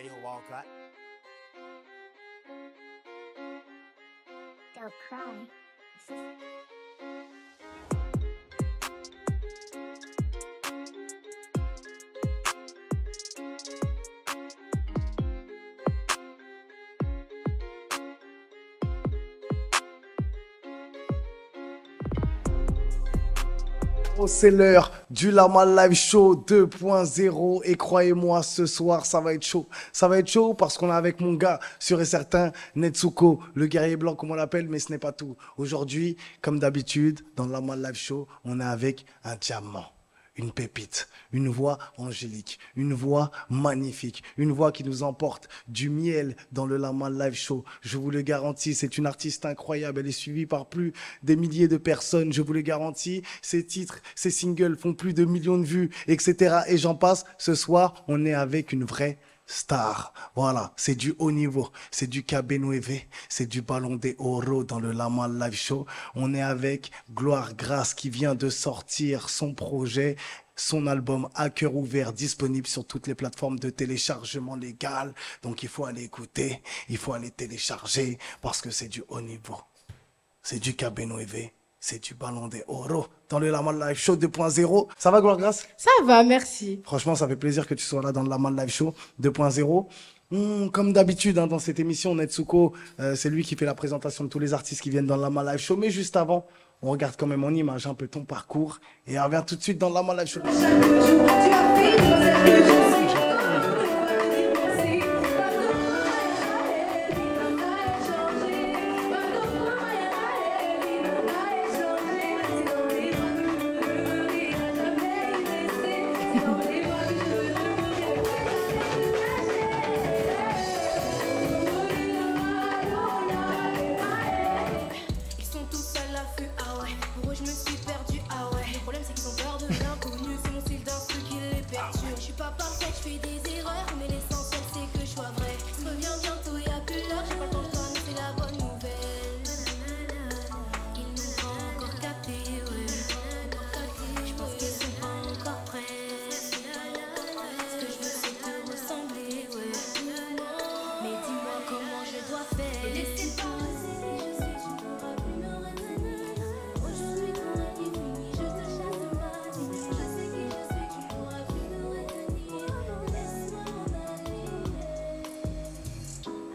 Hey, yo, Walcott. Don't cry. Oh, c'est l'heure du Lama Live Show 2.0 et croyez-moi, ce soir, ça va être chaud. Ça va être chaud parce qu'on est avec mon gars, sûr et certain, Netsuko, le guerrier blanc comme on l'appelle, mais ce n'est pas tout. Aujourd'hui, comme d'habitude, dans le Lama Live Show, on est avec un diamant. Une pépite, une voix angélique, une voix magnifique, une voix qui nous emporte du miel dans le Lama Live Show. Je vous le garantis, c'est une artiste incroyable. Elle est suivie par plus des milliers de personnes. Je vous le garantis, ses titres, ses singles font plus de millions de vues, etc. Et j'en passe. Ce soir, on est avec une vraie star. Voilà, c'est du haut niveau, c'est du Cabenueve, c'est du Ballon de Oro dans le Lama Live Show. On est avec Gloire Grace qui vient de sortir son projet, son album À cœur ouvert, disponible sur toutes les plateformes de téléchargement légal. Donc il faut aller écouter, il faut aller télécharger parce que c'est du haut niveau. C'est du Cabenueve, c'est du Ballon de Oro dans le Lama Live Show 2.0. Ça va, Gloire Grace? Ça va, merci. Franchement, ça fait plaisir que tu sois là dans le Lama Live Show 2.0. Comme d'habitude, hein, dans cette émission, Netsuko, c'est lui qui fait la présentation de tous les artistes qui viennent dans le Lama Live Show. Mais juste avant, on regarde quand même en image un peu ton parcours. Et on revient tout de suite dans le Lama Live Show. Ils sont tous à l'affût, ah ouais. Pour eux, je me suis perdu, ah ouais. Le problème, c'est qu'ils ont peur de l'inconnu. C'est mon style d'instru qui les perturbe. Je suis pas parfaite, je fais des erreurs. Mais l'essentiel, c'est que je sois vrai. Je reviens bientôt, y'a plus l'heure. J'ai pas le temps de toi, mais c'est la bonne nouvelle. Ils n'ont pas encore capté, ouais. Je pense qu'ils sont pas encore prêts. Ce que je veux, c'est te ressembler, ouais. Mais dis-moi comment je dois faire. Laissez pas passer, je sais que tu pourras plus me retenir. Aujourd'hui ton rêve est fini, je te chasse ma vie. Je sais qui je suis, tu pourras plus me retenir. Laisse-moi m'en aller.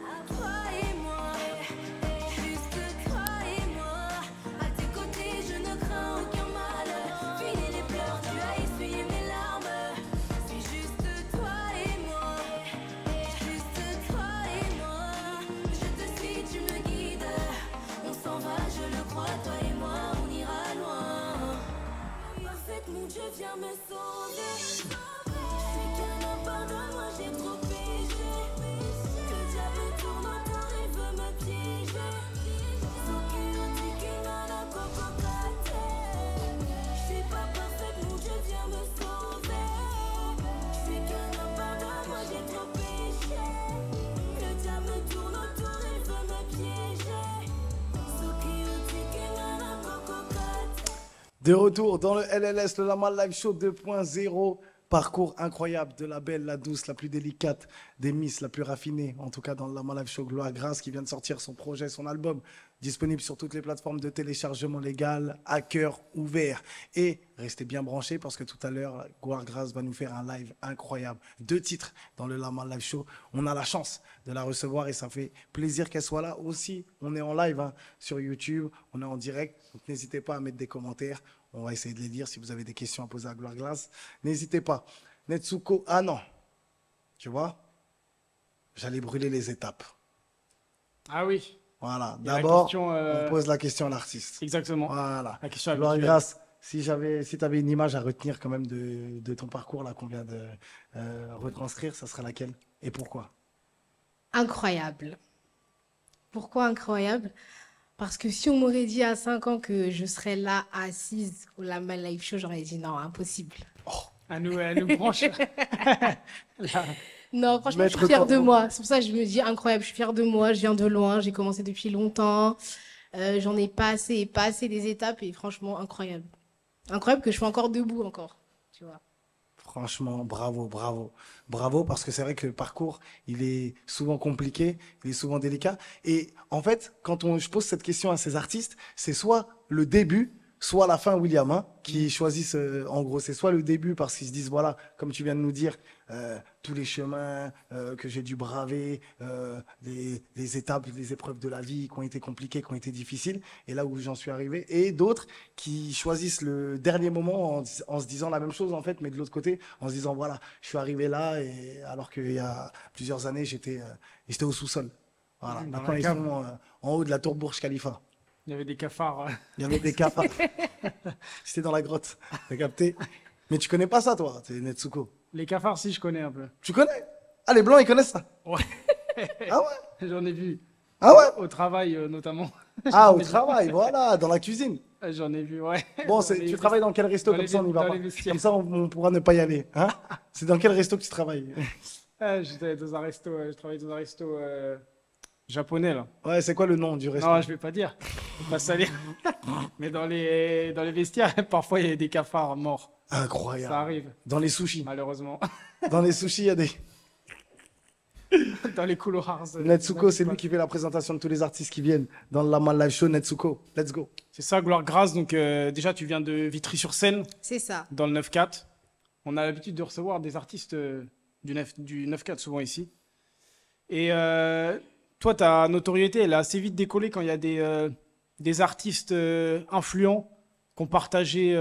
À toi et moi, juste toi et moi. À tes côtés, je ne crains aucun mal. Finis les pleurs, tu as essuyé mes larmes. C'est juste toi et moi, juste toi et moi. Je te suis, tu me guides. On s'en va, je le crois, toi et moi, on ira loin. Parfaite, mon Dieu, viens me sauver. Je suis qu'un homme, pardonne-moi, j'ai trop péché. Le diable tourne autour, il veut me piéger. Sokio, Tikina, Coco, Kate. Je suis pas parfaite, mon Dieu, viens me sauver. Je suis qu'un homme, pardonne-moi, j'ai trop péché. Le diable tourne autour, il veut me piéger. Sokio, Tikina, Coco, Kate. De retour dans le LLS, le Lama Live Show 2.0. Parcours incroyable de la belle, la douce, la plus délicate des Miss, la plus raffinée. En tout cas, dans le Lama Live Show, Gloire Grace qui vient de sortir son projet, son album, disponible sur toutes les plateformes de téléchargement légal, à cœur ouvert. Et restez bien branchés parce que tout à l'heure, Gloire Grace va nous faire un live incroyable. 2 titres dans le Lama Live Show. On a la chance de la recevoir et ça fait plaisir qu'elle soit là aussi. On est en live hein, sur YouTube, on est en direct. Donc n'hésitez pas à mettre des commentaires. On va essayer de les lire si vous avez des questions à poser à Gloire Grace. N'hésitez pas. Netsuko, ah non. Tu vois, j'allais brûler les étapes. Ah oui, Voilà. Il y a la D'abord, question, on pose la question à l'artiste. exactement. Voilà. La question Gloire habituelle. Grace, si tu avais une image à retenir quand même de ton parcours là qu'on vient de retranscrire, ça serait laquelle et pourquoi? Incroyable. Pourquoi incroyable? Parce que si on m'aurait dit à 5 ans que je serais là, assise au Lama Live Show, j'aurais dit non, impossible. Elle nous branche. Là. Non, franchement, je suis Maître fière de Corbeau. moi. C'est pour ça que je me dis incroyable. Je suis fière de moi. Je viens de loin. J'ai commencé depuis longtemps. J'en ai passé des étapes et franchement, incroyable. Incroyable que je sois encore debout encore. Tu vois. Franchement, bravo, bravo. Bravo, parce que c'est vrai que le parcours, il est souvent compliqué, il est souvent délicat. Et en fait, je pose cette question à ces artistes, c'est soit le début, soit la fin, William, hein, qui choisissent, en gros, c'est soit le début parce qu'ils se disent, voilà, comme tu viens de nous dire, tous les chemins que j'ai dû braver, les étapes, les épreuves de la vie qui ont été compliquées, qui ont été difficiles, et là où j'en suis arrivé, et d'autres qui choisissent le dernier moment en se disant la même chose, en fait, mais de l'autre côté, en se disant, voilà, je suis arrivé là, et alors qu'il y a plusieurs années, j'étais au sous-sol. Voilà. Dans Maintenant, la ils cave. sont en haut de la tour Burj Khalifa. Il y avait des cafards. Il y avait des cafards. J'étais dans la grotte. T'as capté? Mais tu connais pas ça, toi, t'es Netsuko. Les cafards, si, je connais un peu. Tu connais? Ah, les blancs, ils connaissent ça. Ouais. Ah ouais? J'en ai vu. Ah ouais? Au travail, notamment. Ah, au travail, voilà, dans la cuisine. J'en ai vu, ouais. Bon, Dans les tu travailles dans quel resto? dans Comme les ça, on y va dans pas. les vestiaires. Comme ça, on pourra ne pas y aller. Hein? C'est dans quel resto que tu travailles? J'étais dans un resto, je travaillais dans un resto japonais, là. Ouais, c'est quoi le nom du resto? Non, je vais pas dire. Faut pas salir. Mais dans les vestiaires, parfois, il y a des cafards morts. Ça Incroyable. arrive, Dans les sushis. malheureusement. Dans les sushis, il y a des. Dans les couloirs. Netsuko, c'est lui qui fait la présentation de tous les artistes qui viennent dans le Lama Live Show. Netsuko, let's go. C'est ça, Gloire Grasse. Donc, déjà, tu viens de Vitry-sur-Seine, C'est ça. dans le 9-4. On a l'habitude de recevoir des artistes du 9-4 souvent ici. Et toi, ta notoriété, elle a assez vite décollé quand il y a des artistes influents qui ont partagé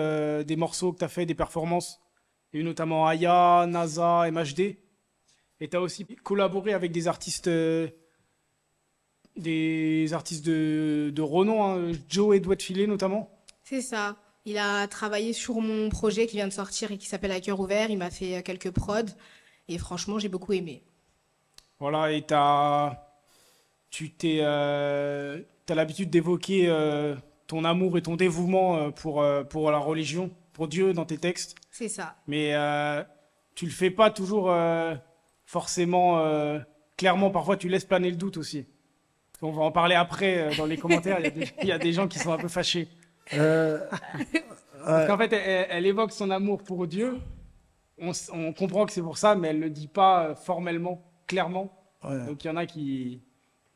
des morceaux que tu as fait, des performances. Il y a eu notamment Aya, NASA, MHD. Et tu as aussi collaboré avec des artistes de renom, hein, Joe et Doigt de Filet notamment. C'est ça. Il a travaillé sur mon projet qui vient de sortir et qui s'appelle À cœur ouvert. Il m'a fait quelques prods. Et franchement, j'ai beaucoup aimé. Voilà, et t'as l'habitude d'évoquer ton amour et ton dévouement pour la religion, pour Dieu dans tes textes. C'est ça. Mais tu le fais pas toujours forcément clairement. Parfois, tu laisses planer le doute aussi. On va en parler après dans les commentaires. Il y a des gens qui sont un peu fâchés. Parce qu'en fait, elle évoque son amour pour Dieu. On comprend que c'est pour ça, mais elle le dit pas formellement, clairement. Ouais. Donc il y en a qui...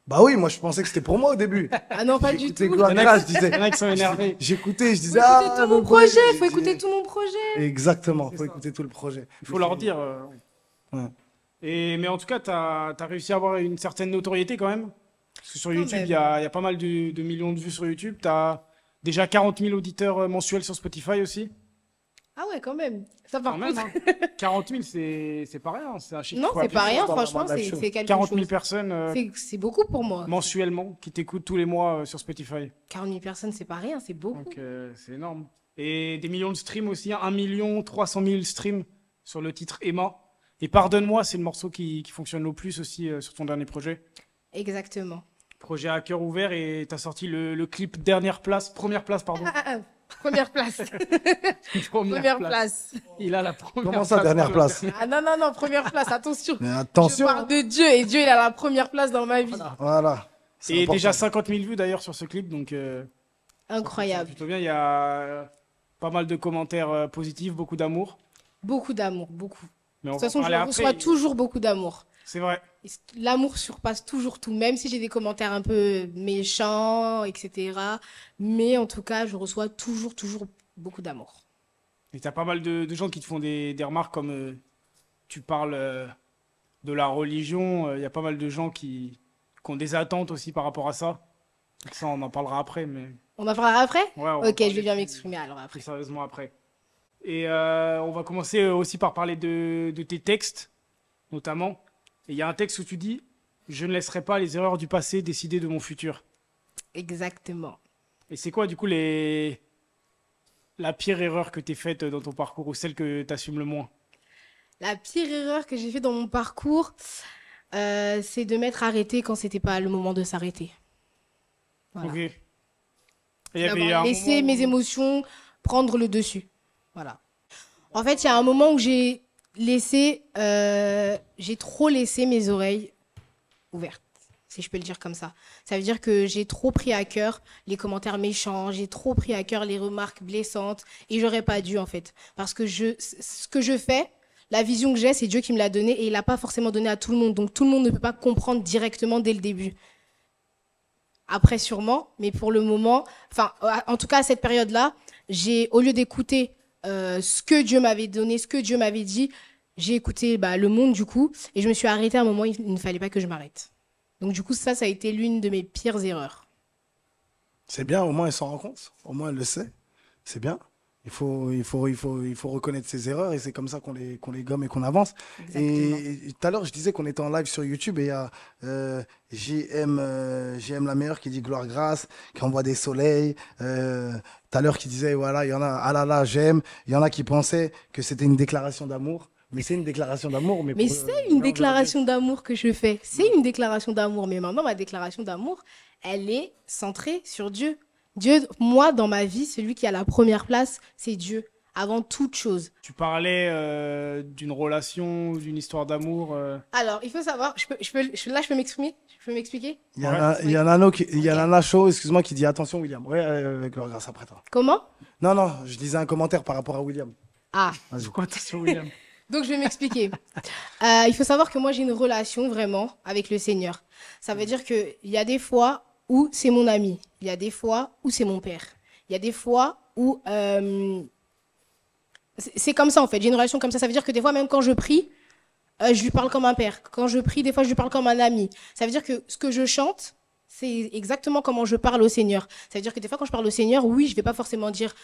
Bah oui, moi je pensais que c'était pour moi au début. Ah non, pas du J'écoutais tout. Gloire Il y en a Grasse, qui- je il y disais. en a qui sont énervés. J'écoutais, je Faut disais. écouter tout mon projet. Faut je écouter disais- tout mon projet. Exactement, C'est faut ça. écouter tout le projet. Il faut leur dire. Ouais. Mais en tout cas, tu as réussi à avoir une certaine notoriété quand même. Parce que sur Quand YouTube, même. il y a pas mal de millions de vues sur YouTube. Tu as déjà 40 000 auditeurs mensuels sur Spotify aussi. Ah ouais, quand même. Ça, par Quand même, contre. hein. 40 000, c'est pas rien. C'est un chiffre Non, qu'il faut c'est pas appuyer. rien. dans la Franchement, live c'est show. c'est quelque 40 000 chose. personnes C'est beaucoup pour moi. mensuellement qui t'écoutent tous les mois sur Spotify. 40 000 personnes, c'est pas rien. C'est beaucoup. Donc c'est énorme. Et des millions de streams aussi, 1 300 000 streams sur le titre Emma. Et Pardonne-moi, c'est le morceau qui fonctionne le plus aussi sur ton dernier projet. Exactement. Projet à cœur ouvert et tu as sorti le clip première place, pardon. Première place. Première place. Il a la première Comment ça, place. dernière place? Ah non, non, non, première place. Attention. Mais Je attention. parle de Dieu et Dieu, il a la première place dans ma vie. Voilà. C'est Et important. déjà 50 000 vues d'ailleurs sur ce clip, donc Incroyable. plutôt bien. Il y a pas mal de commentaires positifs, beaucoup d'amour. Beaucoup d'amour, beaucoup. Mais De on toute va façon, je parler reçois après. toujours beaucoup d'amour. C'est vrai. L'amour surpasse toujours tout, même si j'ai des commentaires un peu méchants, etc. Mais en tout cas, je reçois toujours beaucoup d'amour. Et t'as pas mal de gens qui te font des remarques comme tu parles de la religion. Il y a pas mal de gens qui ont des attentes aussi par rapport à ça. Donc ça, on en parlera après. Mais On en parlera après? ouais, on va Ok, je parler vais bien plus- m'exprimer alors après. plus sérieusement après. Et on va commencer aussi par parler de tes textes, notamment. Et il y a un texte où tu dis « Je ne laisserai pas les erreurs du passé décider de mon futur ». Exactement. Et c'est quoi, du coup, la pire erreur que tu as faite dans ton parcours ou celle que tu assumes le moins? La pire erreur que j'ai fait dans mon parcours, c'est de m'être arrêtée quand c'était pas le moment de s'arrêter. Voilà. Ok. Et il y avait D'avoir un laissé moment où- mes émotions prendre le dessus. Voilà. En fait, il y a un moment où j'ai trop laissé mes oreilles ouvertes, si je peux le dire comme ça. Ça veut dire que j'ai trop pris à cœur les commentaires méchants, j'ai trop pris à cœur les remarques blessantes, et j'aurais pas dû en fait, parce que ce que je fais, la vision que j'ai, c'est Dieu qui me l'a donnée et il l'a pas forcément donné à tout le monde. Donc tout le monde ne peut pas comprendre directement dès le début. Après sûrement, mais pour le moment, enfin en tout cas à cette période-là, au lieu d'écouter ce que Dieu m'avait donné, ce que Dieu m'avait dit, j'ai écouté le monde du coup et je me suis arrêtée à un moment, il ne fallait pas que je m'arrête. Donc du coup ça a été l'une de mes pires erreurs. C'est bien, au moins elle s'en rend compte, au moins elle le sait. C'est bien. Il faut reconnaître ses erreurs et c'est comme ça qu'on les gomme et qu'on avance. Exactement. Et tout à l'heure, je disais qu'on était en live sur YouTube et il y a JM la meilleure qui dit gloire grâce, qui envoie des soleils. Tout à l'heure, qui disait voilà, il y en a, ah là là, j'aime. Il y en a qui pensaient que c'était une déclaration d'amour. Mais c'est une déclaration d'amour. Mais c'est une déclaration d'amour que je fais. C'est une déclaration d'amour. Mais maintenant, ma déclaration d'amour, elle est centrée sur Dieu. Dieu, moi, dans ma vie, celui qui a la première place, c'est Dieu, avant toute chose. Tu parlais d'une relation, d'une histoire d'amour. Alors, il faut savoir, là, je peux m'exprimer? Je peux m'expliquer? Il y a Nana Show, excuse-moi, qui dit attention, William. Ouais, avec gloire grâce après toi. Comment? Non, je disais un commentaire par rapport à William. Ah, Vas-y. Pourquoi t'es sur William? donc je vais m'expliquer. Il faut savoir que moi, j'ai une relation vraiment avec le Seigneur. Ça veut dire qu'il y a des fois où c'est mon ami. Il y a des fois où c'est mon père. Il y a des fois où... c'est comme ça, en fait. J'ai une relation comme ça. Ça veut dire que des fois, même quand je prie, je lui parle comme un père. Quand je prie, des fois, je lui parle comme un ami. Ça veut dire que ce que je chante, c'est exactement comment je parle au Seigneur. Ça veut dire que des fois, quand je parle au Seigneur, oui, je vais pas forcément dire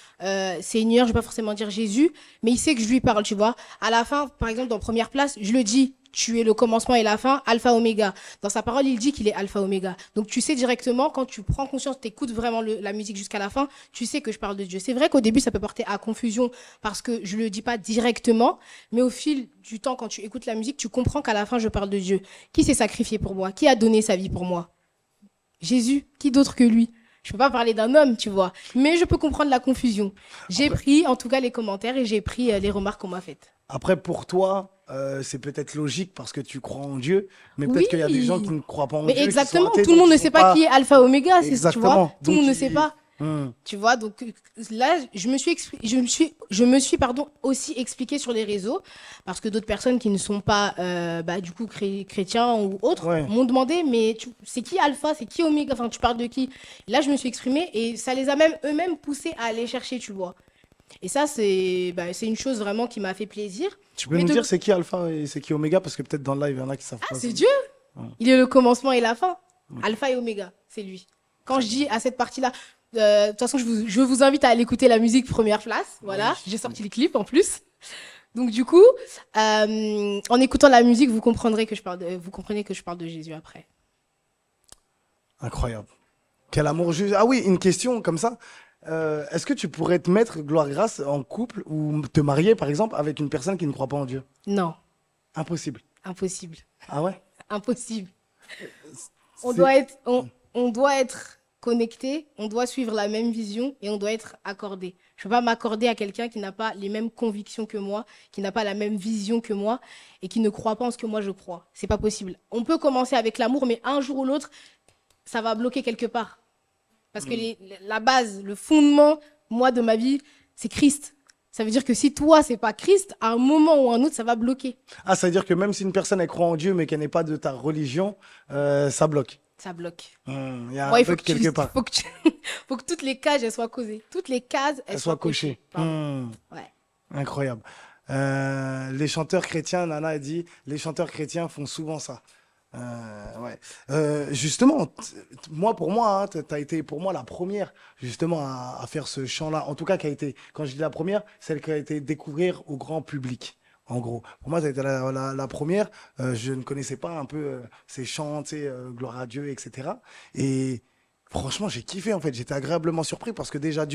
Seigneur, je vais pas forcément dire Jésus, mais il sait que je lui parle, tu vois. À la fin, par exemple, dans Première Place, je le dis, tu es le commencement et la fin, Alpha Oméga. Dans sa parole, il dit qu'il est Alpha Oméga. Donc tu sais directement, quand tu prends conscience, tu écoutes vraiment la musique jusqu'à la fin, tu sais que je parle de Dieu. C'est vrai qu'au début, ça peut porter à confusion parce que je le dis pas directement, mais au fil du temps, quand tu écoutes la musique, tu comprends qu'à la fin, je parle de Dieu. Qui s'est sacrifié pour moi? Qui a donné sa vie pour moi? Jésus. Qui d'autre que lui? Je peux pas parler d'un homme, tu vois. Mais je peux comprendre la confusion. J'ai pris, en tout cas, les commentaires et j'ai pris les remarques qu'on m'a faites. Après, pour toi, c'est peut-être logique parce que tu crois en Dieu, mais Oui. peut-être qu'il y a des gens qui ne croient pas en Mais Dieu. qui sont exactement, athées, tout le donc monde ils ne sont sait pas qui est Alpha Oméga, tu Exactement. vois. Tout le monde ne Donc, sait pas. Hmm. Tu vois, donc là, je me suis aussi expliqué sur les réseaux parce que d'autres personnes qui ne sont pas du coup chrétiens ou autres Ouais. m'ont demandé mais c'est qui Alpha, c'est qui Oméga, enfin tu parles de qui? Là, je me suis exprimée et ça les a même eux-mêmes poussés à aller chercher, tu vois. Et ça, c'est une chose vraiment qui m'a fait plaisir. Tu peux Mais nous de- dire c'est qui Alpha et c'est qui Oméga parce que peut-être dans le live, il y en a qui savent Ah, pas. c'est ça. Dieu. Ouais. Il est le commencement et la fin. Alpha et Oméga, c'est lui. Quand je dis à cette partie-là, de toute façon, je vous invite à aller écouter la musique Première Place. Voilà, j'ai sorti le clip en plus. Donc du coup, en écoutant la musique, vous comprenez que je parle de Jésus après. Incroyable. Quel amour juste. Ah oui, une question comme ça. Est-ce que tu pourrais te mettre, gloire grâce, en couple ou te marier, par exemple, avec une personne qui ne croit pas en Dieu? Non, Impossible. impossible, Ah ouais? impossible. C'est- On doit être connecté, on doit suivre la même vision et on doit être accordé. Je ne peux pas m'accorder à quelqu'un qui n'a pas les mêmes convictions que moi, qui n'a pas la même vision que moi et qui ne croit pas en ce que moi je crois. C'est pas possible. On peut commencer avec l'amour, mais un jour ou l'autre, ça va bloquer quelque part. Parce que la base, le fondement, moi, de ma vie, c'est Christ. Ça veut dire que si toi, c'est pas Christ, à un moment ou à un autre, ça va bloquer. Ah, ça veut dire que même si une personne elle croit en Dieu mais qu'elle n'est pas de ta religion, ça bloque. Ça bloque. Il y a Ouais, un bug quelque part. faut que toutes les cases, elles soient causées. Toutes les cases, Elle soit cochée. Pardon. Ouais. Incroyable. Les chanteurs chrétiens, Nana a dit, les chanteurs chrétiens font souvent ça. Ouais. Justement, pour moi, tu as été pour moi la première justement à faire ce chant-là. En tout cas, qui a été, quand je dis la première, celle qui a été découvrir au grand public. En gros, pour moi, tu as été la première. Je ne connaissais pas un peu ces chants, tu sais, gloire à Dieu, etc. Et franchement, j'ai kiffé en fait. J'étais agréablement surpris parce que déjà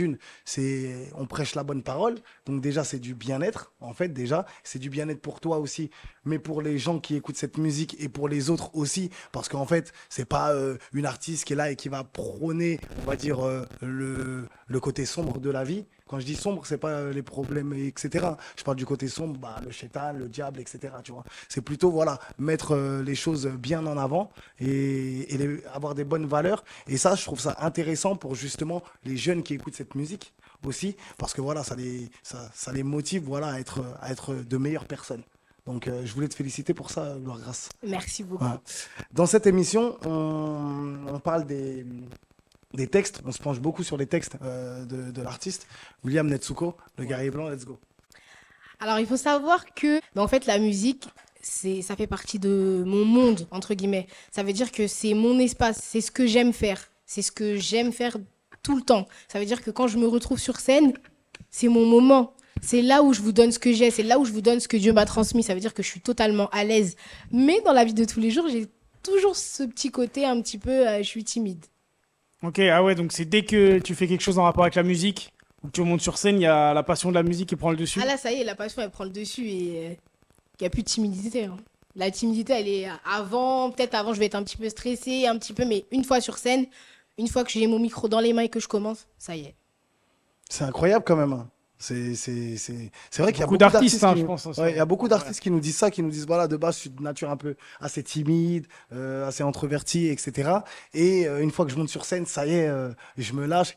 on prêche la bonne parole. Donc déjà, c'est du bien-être. En fait, déjà, c'est du bien-être pour toi aussi, mais pour les gens qui écoutent cette musique et pour les autres aussi, parce qu'en fait, c'est pas une artiste qui est là et qui va prôner, on va dire, le côté sombre de la vie. Quand je dis sombre, c'est pas les problèmes, etc. Je parle du côté sombre, le shaitan, le diable, etc. Tu vois. C'est plutôt, voilà, mettre les choses bien en avant et avoir des bonnes valeurs. Et ça, je trouve ça intéressant pour justement les jeunes qui écoutent cette musique aussi, parce que voilà, ça les motive, voilà, à être de meilleures personnes. Donc, je voulais te féliciter pour ça, Gloire Grace. Merci beaucoup. Ouais. Dans cette émission, on parle des textes. On se penche beaucoup sur les textes de l'artiste. William Netsuko, le guerrier blanc, let's go. Alors, il faut savoir que, en fait, la musique, ça fait partie de mon monde, entre guillemets. Ça veut dire que c'est mon espace, c'est ce que j'aime faire. C'est ce que j'aime faire tout le temps. Ça veut dire que quand je me retrouve sur scène, c'est mon moment. C'est là où je vous donne ce que j'ai, c'est là où je vous donne ce que Dieu m'a transmis. Ça veut dire que je suis totalement à l'aise. Mais dans la vie de tous les jours, j'ai toujours ce petit côté un petit peu, je suis timide. Ok, ah ouais, donc c'est dès que tu fais quelque chose en rapport avec la musique, ou que tu montes sur scène, il y a la passion de la musique qui prend le dessus. Ah là, ça y est, la passion, elle prend le dessus et il n'y a plus de timidité. Hein. La timidité, elle est avant. Peut-être avant, je vais être un petit peu stressée, un petit peu, mais une fois sur scène, une fois que j'ai mon micro dans les mains et que je commence, ça y est. C'est incroyable quand même. Hein. C'est vrai qu'il y a Beaucoup d'artistes, hein, qui- je pense. en Ouais, soi. il y a beaucoup d'artistes qui nous disent ça, qui nous disent voilà, de base, je suis de nature un peu assez timide, assez introverti, etc. Et une fois que je monte sur scène, ça y est, je me lâche.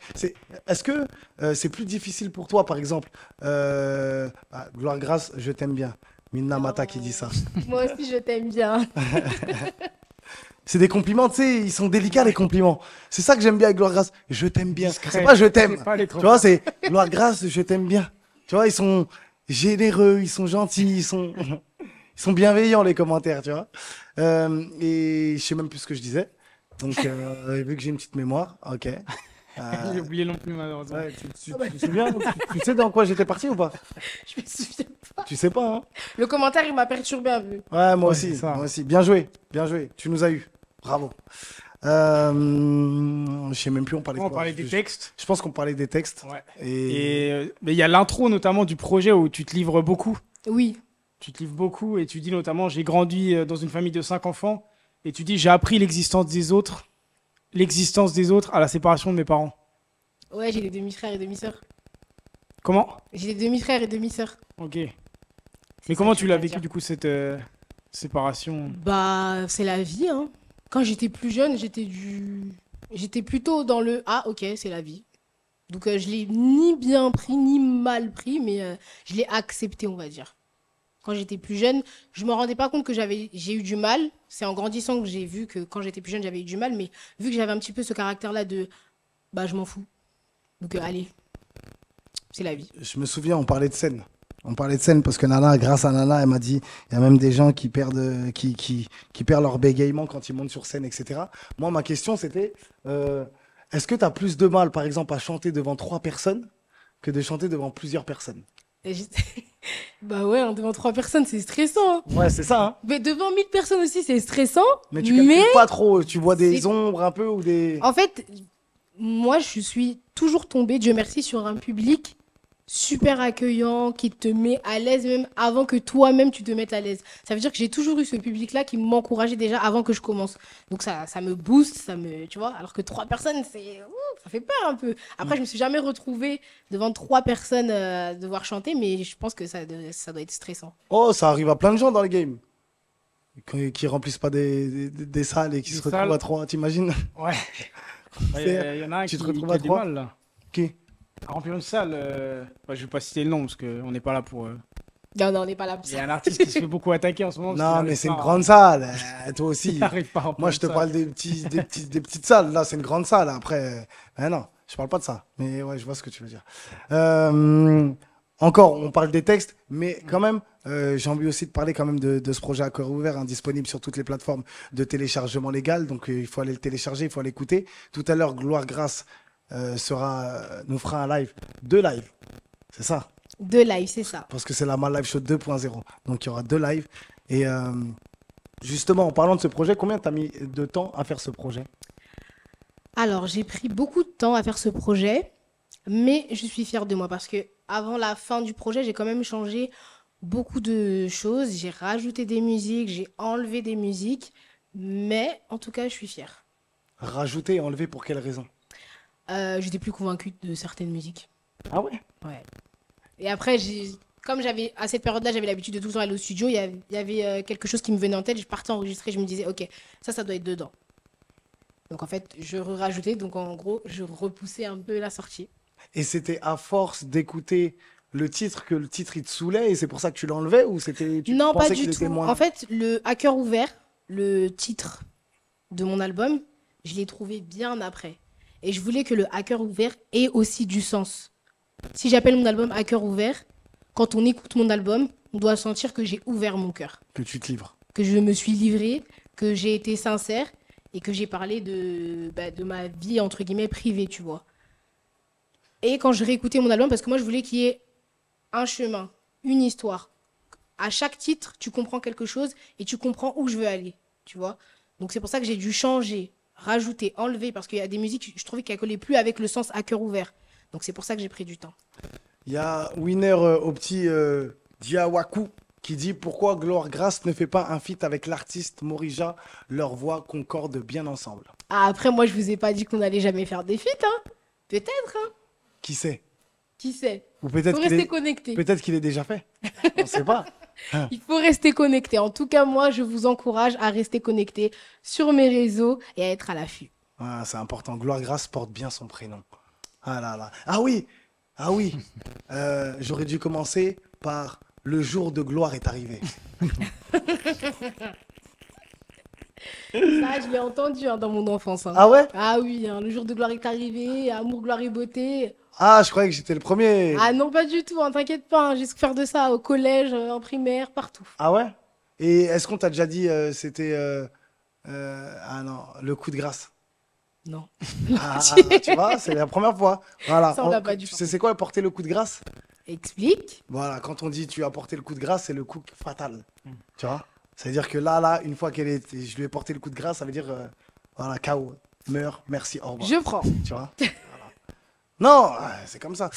Est-ce que c'est plus difficile pour toi, par exemple Gloire Grace, je t'aime bien. Minna Mata qui dit ça. Moi aussi, je t'aime bien. C'est des compliments, tu sais, ils sont délicats les compliments. C'est ça que j'aime bien avec Gloire Grace. Je t'aime bien. Discret. C'est pas je t'aime. C'est pas les trop Tu vois, c'est Gloire Grace, je t'aime bien. Tu vois, ils sont généreux, ils sont gentils, ils sont bienveillants les commentaires, tu vois. Et je sais même plus ce que je disais. Donc, vu que j'ai une petite mémoire, ok. J'ai oublié non plus, malheureusement. Ouais, tu te souviens, tu sais dans quoi j'étais parti ou pas? Je me souviens pas. Tu sais pas, hein? Le commentaire, il m'a perturbé un peu. Ouais, moi Ouais, aussi, c'est ça. moi aussi. Bien joué, bien joué. Tu nous as eu. Bravo. Je sais même plus, on parlait de On quoi. parlait des textes. Je pense qu'on parlait des textes. Ouais. Et... Et mais il y a l'intro notamment du projet où tu te livres beaucoup. Oui. Tu te livres beaucoup et tu dis notamment j'ai grandi dans une famille de 5 enfants et tu dis j'ai appris l'existence des autres à la séparation de mes parents. Ouais, j'ai des demi-frères et demi-sœurs. Comment? J'ai des demi-frères et demi-sœurs. Ok. C'est Mais ça comment que tu je l'as veux vécu dire. du coup cette séparation? Bah, c'est la vie, hein. Quand j'étais plus jeune, j'étais plutôt dans le ah, ok, c'est la vie. Donc je l'ai ni bien pris ni mal pris, mais je l'ai accepté, on va dire. Quand j'étais plus jeune, je me rendais pas compte que j'ai eu du mal. C'est en grandissant que j'ai vu que quand j'étais plus jeune, j'avais eu du mal, mais vu que j'avais un petit peu ce caractère-là de bah je m'en fous. Donc allez, c'est la vie. Je me souviens, on parlait de scène. On parlait de scène parce que Nana, grâce à Nana, elle m'a dit, il y a même des gens qui perdent, qui perdent leur bégaiement quand ils montent sur scène, etc. Moi, ma question, c'était, est-ce que tu as plus de mal, par exemple, à chanter devant 3 personnes que de chanter devant plusieurs personnes? Et bah ouais, hein, devant 3 personnes, c'est stressant. Hein. Ouais, c'est ça, hein. Mais devant 1000 personnes aussi, c'est stressant. Mais tu calcules pas trop, tu vois des c'est- ombres un peu ou des... En fait, moi, je suis toujours tombée, Dieu merci, sur un public super accueillant, qui te met à l'aise même avant que toi-même tu te mettes à l'aise. Ça veut dire que j'ai toujours eu ce public-là qui m'encourageait déjà avant que je commence. Donc ça me booste, tu vois. Alors que 3 personnes, ça fait peur un peu. Après, je me suis jamais retrouvée devant 3 personnes devoir chanter, mais je pense que ça doit être stressant. Oh, ça arrive à plein de gens dans le game. Qui remplissent pas des salles et qui Des se retrouvent salles. à 3, t'imagines? Ouais. Il y en a un Tu qui, te retrouves qui à a des 3? mal là. Qui? À remplir une salle, je vais pas citer le nom parce qu'on n'est pas là pour. Non, non, on n'est pas là pour Il y ça. a un artiste qui se fait beaucoup attaquer en ce moment. parce qu'il Non, arrive mais c'est pas une à- grande salle. Toi aussi. Il arrive pas à remplir Moi, une je te salle. parle des petites salles. Là, c'est une grande salle. Après, non, je parle pas de ça. Mais ouais, je vois ce que tu veux dire. Encore, on parle des textes, mais quand même, j'ai envie aussi de parler quand même de ce projet à cœur ouvert, hein, disponible sur toutes les plateformes de téléchargement légal. Donc, il faut aller le télécharger, il faut aller l'écouter. Tout à l'heure, Gloire Grace nous fera un live. 2 lives. C'est ça. 2 lives, c'est ça. Parce que c'est la Mal Live Show 2.0. Donc, il y aura 2 lives. Et justement, en parlant de ce projet, combien tu as mis de temps à faire ce projet? Alors, j'ai pris beaucoup de temps à faire ce projet, mais je suis fière de moi parce que avant la fin du projet, j'ai quand même changé beaucoup de choses. J'ai rajouté des musiques, j'ai enlevé des musiques, mais en tout cas, je suis fière. Rajouter et enlever pour quelle raison? J'étais plus convaincue de certaines musiques. Ah ouais? Ouais. Et après, comme à cette période-là, j'avais l'habitude de tout le temps aller au studio, il y avait quelque chose qui me venait en tête, je partais enregistrer, je me disais, ok, ça doit être dedans. Donc en fait, je rajoutais, donc en gros, je repoussais un peu la sortie. Et c'était à force d'écouter le titre, que le titre il te saoulait et c'est pour ça que tu l'enlevais ou tu Non, pas pensais du qu'il était tout. moins... En fait, le À cœur ouvert, le titre de mon album, je l'ai trouvé bien après. Et je voulais que le À cœur ouvert ait aussi du sens. Si j'appelle mon album À cœur ouvert, quand on écoute mon album, on doit sentir que j'ai ouvert mon cœur, Que tu te livres. que je me suis livrée, que j'ai été sincère et que j'ai parlé de ma vie, entre guillemets, privée, tu vois. Et quand je réécoutais mon album, parce que moi, je voulais qu'il y ait un chemin, une histoire. À chaque titre, tu comprends quelque chose et tu comprends où je veux aller, tu vois. Donc c'est pour ça que j'ai dû changer, rajouter, enlever, parce qu'il y a des musiques, je trouvais qu'elles collaient plus avec le sens à cœur ouvert. Donc c'est pour ça que j'ai pris du temps. Il y a Winner au petit Diawaku qui dit pourquoi Gloire Grace ne fait pas un feat avec l'artiste Morija, leurs voix concordent bien ensemble. Ah, après, moi, je vous ai pas dit qu'on allait jamais faire des feats, hein. Peut-être, hein. Qui sait? Qui sait? Ou Il peut-être faut qu'il rester est... connecté. peut-être qu'il est déjà fait. On ne sait pas. Il faut rester connecté. En tout cas, moi, je vous encourage à rester connecté sur mes réseaux et à être à l'affût. Ah, c'est important. Gloire Grace porte bien son prénom. Ah là là. Ah oui. Ah oui. J'aurais dû commencer par le jour de gloire est arrivé. Ça, je l'ai entendu hein, dans mon enfance. Hein. Ah ouais? Ah oui, hein, le jour de gloire est arrivé, amour, gloire et beauté. Ah, je croyais que j'étais le premier. Ah non, pas du tout, hein, t'inquiète pas, hein, j'ai souffert de ça au collège, en primaire, partout. Ah ouais? Et est-ce qu'on t'a déjà dit c'était ah non, le coup de grâce? Non. Ah, tu vois, c'est la première fois. Voilà. Ça, on l'a pas dit, Tu par sais c'est quoi porter le coup de grâce? Explique. Voilà, quand on dit tu as porté le coup de grâce, c'est le coup fatal. Tu vois? Ça veut dire que là, une fois je lui ai porté le coup de grâce, ça veut dire voilà, KO, meurs, merci, au revoir. Je prends. Tu vois? Voilà. Non, c'est comme ça.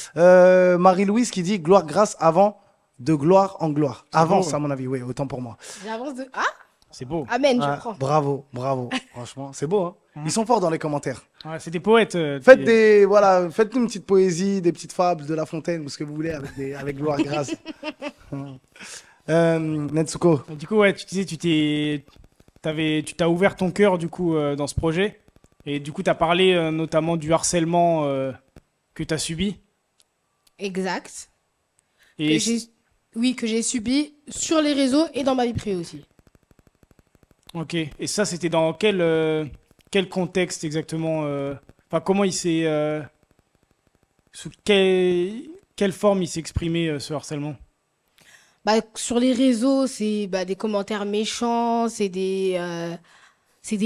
Marie-Louise qui dit gloire grâce avant de gloire en gloire. Avant, beau, à mon avis, oui, autant pour moi. J'avance de. Ah, C'est beau. amen, Ouais, je prends. bravo, bravo. Franchement, c'est beau, hein? Ils sont forts dans les commentaires. Ouais, c'est des poètes. Faites-nous une petite poésie, des petites fables de La Fontaine, ou ce que vous voulez avec gloire grâce. Netsuko. Du coup, ouais, tu disais, tu t'as ouvert ton cœur du coup dans ce projet, et du coup, tu as parlé notamment du harcèlement que tu as subi. Exact. Et Oui, que j'ai subi sur les réseaux et dans ma vie privée aussi. ok. Et ça, c'était dans quel contexte exactement Enfin, comment il s'est sous quelle forme il s'est exprimé ce harcèlement? Bah, sur les réseaux, c'est des commentaires méchants, c'est des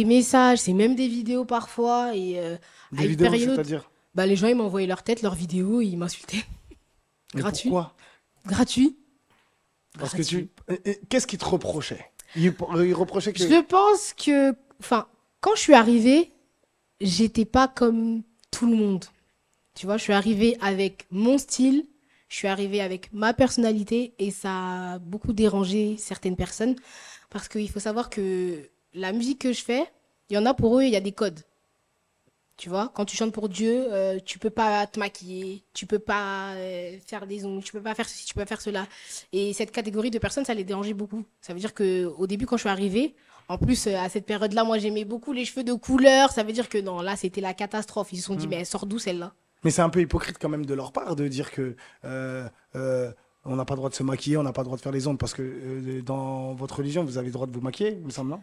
messages, c'est même des vidéos parfois. Et à Des une vidéos, période, c'est-à-dire? les gens ils m'envoyaient leur tête, leurs vidéos, ils m'insultaient. Mais Gratuit. pourquoi? Gratuit. Parce que Gratuit. Qu'est-ce qu'il te reprochait? Il reprochait que... Je pense que, enfin, quand je suis arrivée, j'étais pas comme tout le monde. Tu vois, je suis arrivée avec mon style, je suis arrivée avec ma personnalité et ça a beaucoup dérangé certaines personnes parce qu'il faut savoir que la musique que je fais, il y en a pour eux, il y a des codes. Tu vois, quand tu chantes pour Dieu, tu peux pas te maquiller, tu peux pas faire des ongles, tu peux pas faire ceci, tu peux pas faire cela. Et cette catégorie de personnes, ça les dérangeait beaucoup. Ça veut dire que au début, quand je suis arrivée, en plus à cette période-là, moi j'aimais beaucoup les cheveux de couleur. Ça veut dire que non, là c'était la catastrophe. Ils se sont dit, mais elle sort d'où celle-là? Mais c'est un peu hypocrite quand même de leur part de dire que on n'a pas le droit de se maquiller, on n'a pas le droit de faire les ongles parce que dans votre religion, vous avez le droit de vous maquiller, il me semble, non?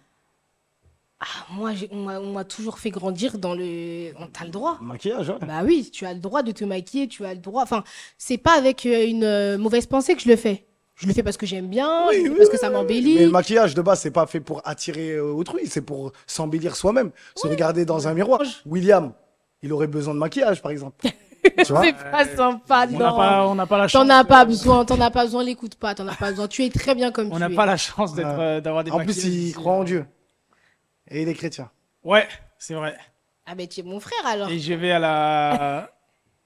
Ah, moi, on m'a toujours fait grandir dans le. T'as le droit. Maquillage, ouais. Bah oui, tu as le droit de te maquiller, tu as le droit. Enfin, c'est pas avec une mauvaise pensée que je le fais. Je le fais parce que j'aime bien, je le fais parce que ça Mais m'embellit. le maquillage de base, c'est pas fait pour attirer autrui, c'est pour s'embellir soi-même, se regarder dans un miroir. William, il aurait besoin de maquillage, par exemple. Tu vois? C'est pas sympa, On non. n'a pas la chance. T'en as pas besoin, l'écoute pas, t'en as pas besoin. Tu es très bien comme On tu n'a es. pas la chance d'avoir des En plus, maquillages il ici. croit en Dieu. Et il est chrétien. Ouais, c'est vrai. Ah ben tu es mon frère alors. Et je vais à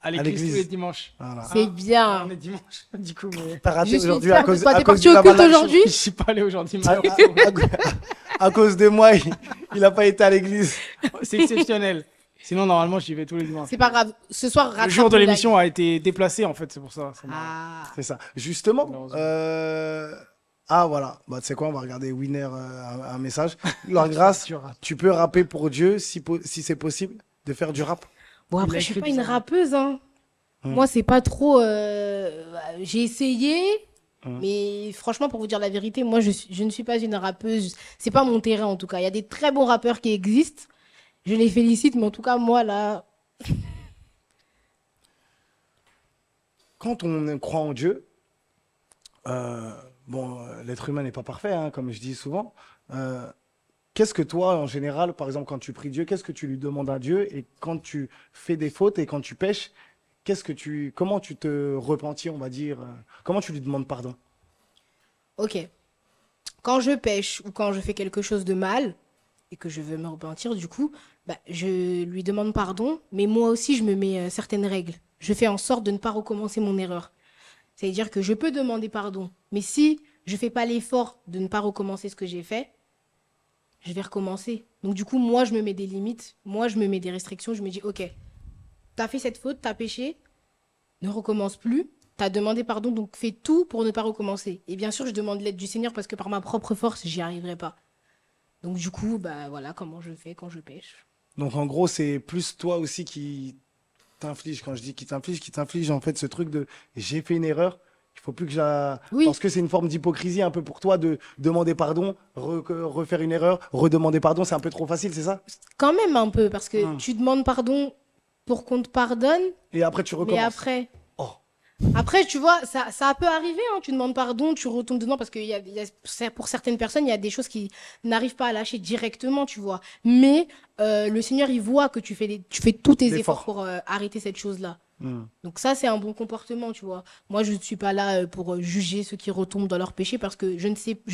l'église l'église. tous les dimanches. Voilà. C'est bien. On est dimanche, du coup, mais T'as Je raté suis aujourd'hui fière à de cause, toi. à T'es cause parti du au Laval culte Live Show. aujourd'hui? je suis pas allé aujourd'hui. À cause de moi, il a pas été à l'église. C'est exceptionnel. Sinon, normalement, j'y vais tous les dimanches. C'est pas grave. Ce soir, Le rattrape jour de le live. l'émission a été déplacé, en fait, c'est pour ça. Ça m'a- Ah. C'est ça. Justement, Malheureusement. ah voilà, bah, tu sais quoi, on va regarder Winner un message. Leur grâce, Tu rates. tu peux rapper pour Dieu si c'est possible de faire du rap. Bon Il après, a je suis écrit pas une bizarre. rappeuse, hein. Moi, c'est pas trop. J'ai essayé, Hum. mais franchement, pour vous dire la vérité, moi, je ne suis pas une rappeuse. C'est pas mon terrain, en tout cas. Il y a des très bons rappeurs qui existent. Je les félicite, mais en tout cas, moi, là. Quand on croit en Dieu, l'être humain n'est pas parfait, hein, comme je dis souvent. Euh, Qu'est-ce que toi, en général, par exemple, quand tu pries Dieu, qu'est-ce que tu lui demandes à Dieu? Et quand tu fais des fautes et quand tu pèches, comment tu te repentis, on va dire, comment tu lui demandes pardon? Ok. Quand je pêche ou quand je fais quelque chose de mal et que je veux me repentir, du coup, bah, je lui demande pardon, mais moi aussi, je me mets certaines règles. Je fais en sorte de ne pas recommencer mon erreur. C'est-à-dire que je peux demander pardon, mais si je fais pas l'effort de ne pas recommencer ce que j'ai fait, je vais recommencer. Donc du coup, moi, je me mets des limites, moi, je me mets des restrictions, je me dis, ok, t'as fait cette faute, t'as péché, ne recommence plus. T'as demandé pardon, donc fais tout pour ne pas recommencer. Et bien sûr, je demande l'aide du Seigneur parce que par ma propre force, j'y arriverai pas. Donc du coup, bah voilà comment je fais quand je pêche. Donc, en gros, c'est plus toi aussi qui t'inflige. Quand je dis qui t'inflige, en fait, ce truc de j'ai fait une erreur. Il faut plus que Oui, Parce que c'est une forme d'hypocrisie un peu pour toi de demander pardon, refaire une erreur, redemander pardon, c'est un peu trop facile, c'est ça? quand même un peu, parce que Hmm. tu demandes pardon pour qu'on te pardonne, Et après, tu mais recommences. après, Oh. après, tu vois, ça peut arriver, hein, tu demandes pardon, tu retombes dedans, parce que pour certaines personnes, il y a des choses qui n'arrivent pas à lâcher directement, tu vois. Mais le Seigneur, il voit que tu fais tous tes L'effort. efforts pour arrêter cette chose-là. Hmm. Donc ça, c'est un bon comportement, tu vois. Moi, je ne suis pas là pour juger ceux qui retombent dans leur péché, parce que je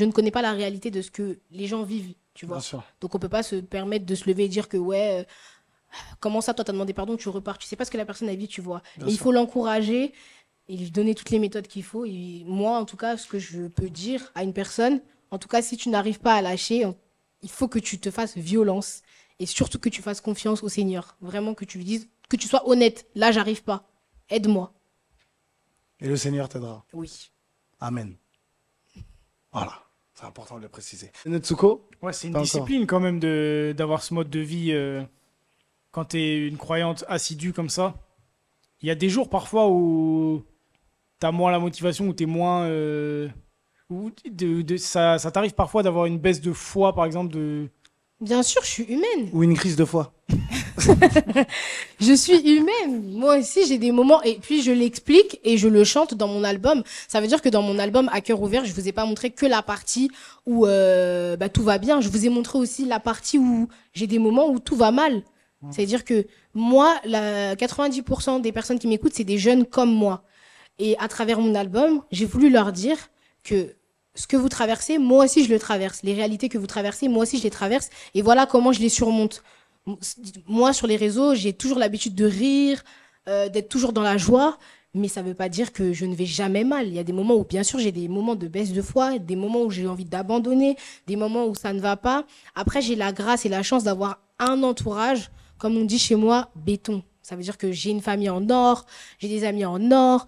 ne connais pas la réalité de ce que les gens vivent, tu vois. Bien sûr. Donc on peut pas se permettre de se lever et dire que, ouais, comment ça, toi, t'as demandé pardon, tu repars. Tu sais pas ce que la personne a vécu, tu vois. Bien Et il sûr. faut l'encourager et lui donner toutes les méthodes qu'il faut. Et moi, en tout cas, ce que je peux dire à une personne, en tout cas, si tu n'arrives pas à lâcher, il faut que tu te fasses violence et surtout que tu fasses confiance au Seigneur. Vraiment que tu lui dises, que tu sois honnête. Là, j'arrive pas. Aide-moi. Et le Seigneur t'aidera. Oui. Amen. Voilà. C'est important de le préciser. Netsuko? Ouais, c'est une Pas encore. discipline quand même d'avoir ce mode de vie quand tu es une croyante assidue comme ça. Il y a des jours parfois où tu as moins la motivation, où tu es moins. Ça t'arrive parfois d'avoir une baisse de foi, par exemple. Bien sûr, je suis humaine. Ou une crise de foi? Je suis humaine. Moi aussi, j'ai des moments. Et puis, je l'explique et je le chante dans mon album. Ça veut dire que dans mon album, À cœur ouvert, je vous ai pas montré que la partie où tout va bien. Je vous ai montré aussi la partie où j'ai des moments où tout va mal. C'est-à-dire que moi, 90% des personnes qui m'écoutent, c'est des jeunes comme moi. Et à travers mon album, j'ai voulu leur dire que ce que vous traversez, moi aussi, je le traverse. Les réalités que vous traversez, moi aussi, je les traverse. Et voilà comment je les surmonte. Moi, sur les réseaux, j'ai toujours l'habitude de rire, d'être toujours dans la joie, mais ça ne veut pas dire que je ne vais jamais mal. Il y a des moments où, bien sûr, j'ai des moments de baisse de foi, des moments où j'ai envie d'abandonner, des moments où ça ne va pas. Après, j'ai la grâce et la chance d'avoir un entourage, comme on dit chez moi, béton. Ça veut dire que j'ai une famille en or, j'ai des amis en or,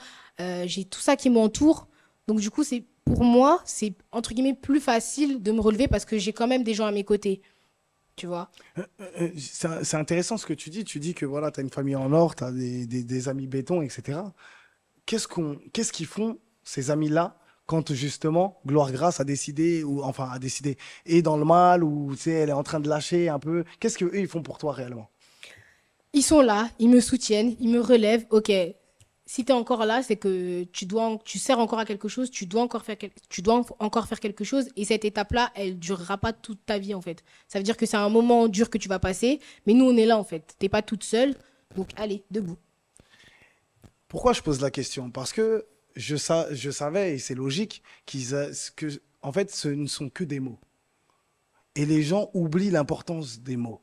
j'ai tout ça qui m'entoure. Donc, du coup, pour moi, c'est entre guillemets plus facile de me relever parce que j'ai quand même des gens à mes côtés. Tu vois? C'est intéressant ce que tu dis. Tu dis que voilà, tu as une famille en or, tu as des amis béton, etc. Qu'est-ce qu'ils font, ces amis-là, quand justement Gloire Grâce a décidé, ou enfin a décidé, est dans le mal, ou tu sais, elle est en train de lâcher un peu? Qu'est-ce qu'eux, ils font pour toi réellement? Ils sont là, ils me soutiennent, ils me relèvent. Ok, si tu es encore là, c'est que tu sers encore à quelque chose, tu dois encore faire quelque chose. Et cette étape-là, elle durera pas toute ta vie en fait. Ça veut dire que c'est un moment dur que tu vas passer, mais nous on est là en fait. T'es pas toute seule, donc allez, debout. Pourquoi je pose la question? Parce que je savais, et c'est logique, en fait, ce ne sont que des mots. Et les gens oublient l'importance des mots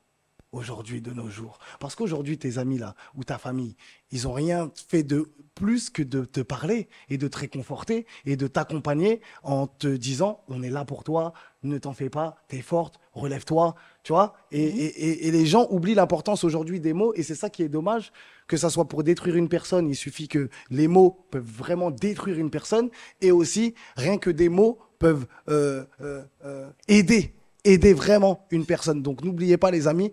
aujourd'hui, de nos jours. Parce qu'aujourd'hui, tes amis là, ou ta famille, ils n'ont rien fait de plus que de te parler et de te réconforter et de t'accompagner en te disant, on est là pour toi, ne t'en fais pas, t'es forte, relève-toi, tu vois. Et les gens oublient l'importance aujourd'hui des mots et c'est ça qui est dommage, que ça soit pour détruire une personne, il suffit que les mots peuvent vraiment détruire une personne et aussi, rien que des mots peuvent aider vraiment une personne. Donc n'oubliez pas les amis,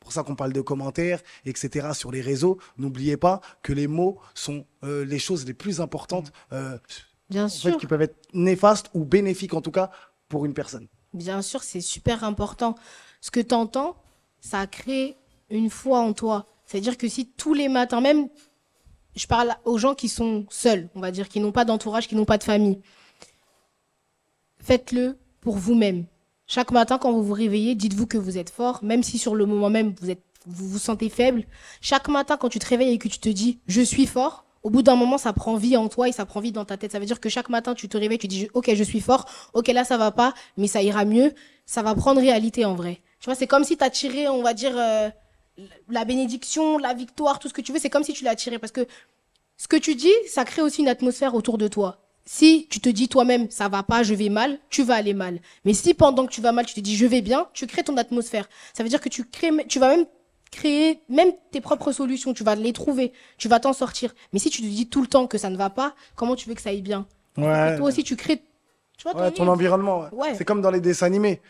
pour ça qu'on parle de commentaires, etc. sur les réseaux. N'oubliez pas que les mots sont les choses les plus importantes, Bien en fait, sûr. qui peuvent être néfastes ou bénéfiques, en tout cas, pour une personne. Bien sûr, c'est super important. Ce que tu entends, ça crée une foi en toi. C'est-à-dire que si tous les matins, même, je parle aux gens qui sont seuls, on va dire, qui n'ont pas d'entourage, qui n'ont pas de famille, faites-le pour vous-même. Chaque matin, quand vous vous réveillez, dites-vous que vous êtes fort, même si sur le moment même, vous vous sentez faible. Chaque matin, quand tu te réveilles et que tu te dis « je suis fort », au bout d'un moment, ça prend vie en toi et ça prend vie dans ta tête. Ça veut dire que chaque matin, tu te réveilles, tu dis « ok, je suis fort, ok, là, ça va pas, mais ça ira mieux », ça va prendre réalité en vrai. Tu vois, c'est comme si tu as tiré, on va dire, la bénédiction, la victoire, tout ce que tu veux, c'est comme si tu l'as tiré. Parce que ce que tu dis, ça crée aussi une atmosphère autour de toi. Si tu te dis toi-même, ça va pas, je vais mal, tu vas aller mal. Mais si pendant que tu vas mal, tu te dis, je vais bien, tu crées ton atmosphère. Ça veut dire que tu vas même créer même tes propres solutions, tu vas les trouver, tu vas t'en sortir. Mais si tu te dis tout le temps que ça ne va pas, comment tu veux que ça aille bien? Ouais. Et toi aussi, tu crées, tu vois, Ouais, ton environnement. Ouais. Ouais. C'est comme dans les dessins animés.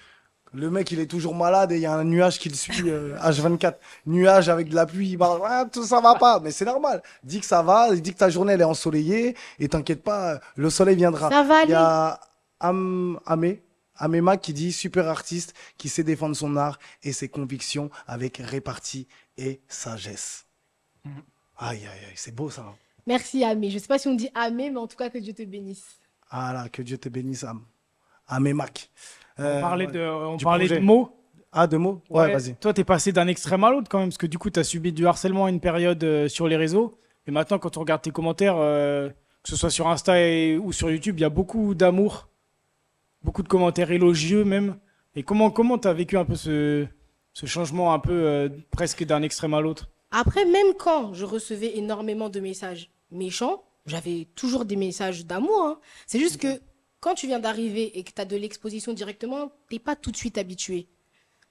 Le mec, il est toujours malade et il y a un nuage qui le suit H24. Nuage avec de la pluie, il parle, ouais, tout ça va pas. Mais c'est normal. Dis que ça va, dis que ta journée, elle est ensoleillée et t'inquiète pas, le soleil viendra. Ça va Il y aller. a Améma qui dit super artiste qui sait défendre son art et ses convictions avec répartie et sagesse. Aïe, aïe, aïe, c'est beau ça. Hein. Merci Amé. Je sais pas si on dit Amé, mais en tout cas que Dieu te bénisse. Ah là, que Dieu te bénisse, Amémac. On parlait Ouais. de, Du de projet. mots. Ah, deux mots? Ouais, vas-y. Toi, t'es passé d'un extrême à l'autre quand même, parce que du coup, t'as subi du harcèlement à une période sur les réseaux. Et maintenant, quand on regarde tes commentaires, que ce soit sur Insta ou sur YouTube, il y a beaucoup d'amour, beaucoup de commentaires élogieux même. Et comment t'as vécu un peu ce changement un peu presque d'un extrême à l'autre? Après, même quand je recevais énormément de messages méchants, j'avais toujours des messages d'amour. Hein. C'est juste que quand tu viens d'arriver et que tu as de l'exposition directement, t'es pas tout de suite habitué.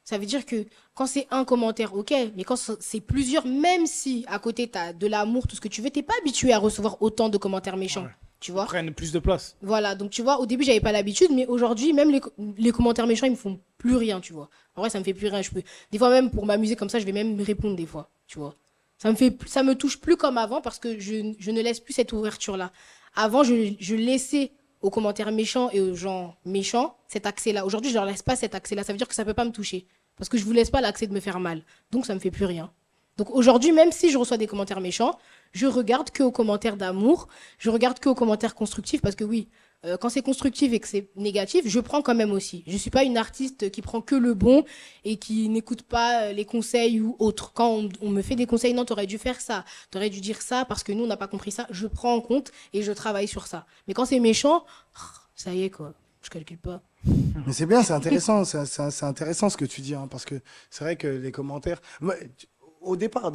Ça veut dire que quand c'est un commentaire, ok, mais quand c'est plusieurs, même si à côté tu as de l'amour, tout ce que tu veux, t'es pas habitué à recevoir autant de commentaires méchants. Ouais. Tu vois? Prennent plus de place. Voilà, donc tu vois, au début, j'avais pas l'habitude, mais aujourd'hui, même les commentaires méchants, ils me font plus rien, tu vois. En vrai, ça me fait plus rien. Des fois, même pour m'amuser comme ça, je vais même répondre des fois, tu vois. Ça me touche plus comme avant parce que je ne laisse plus cette ouverture-là. Avant, je laissais aux commentaires méchants et aux gens méchants cet accès-là. Aujourd'hui, je leur laisse pas cet accès-là. Ça veut dire que ça peut pas me toucher parce que je vous laisse pas l'accès de me faire mal. Donc, ça me fait plus rien. Donc aujourd'hui, même si je reçois des commentaires méchants, je regarde que aux commentaires d'amour, je regarde que aux commentaires constructifs parce que oui, quand c'est constructif et que c'est négatif, je prends quand même aussi. Je suis pas une artiste qui prend que le bon et qui n'écoute pas les conseils ou autres. Quand on me fait des conseils, non, t'aurais dû faire ça, t'aurais dû dire ça parce que nous on n'a pas compris ça, je prends en compte et je travaille sur ça. Mais quand c'est méchant, ça y est quoi, je calcule pas. Mais c'est bien, c'est intéressant, c'est intéressant ce que tu dis, hein, parce que c'est vrai que les commentaires. Au départ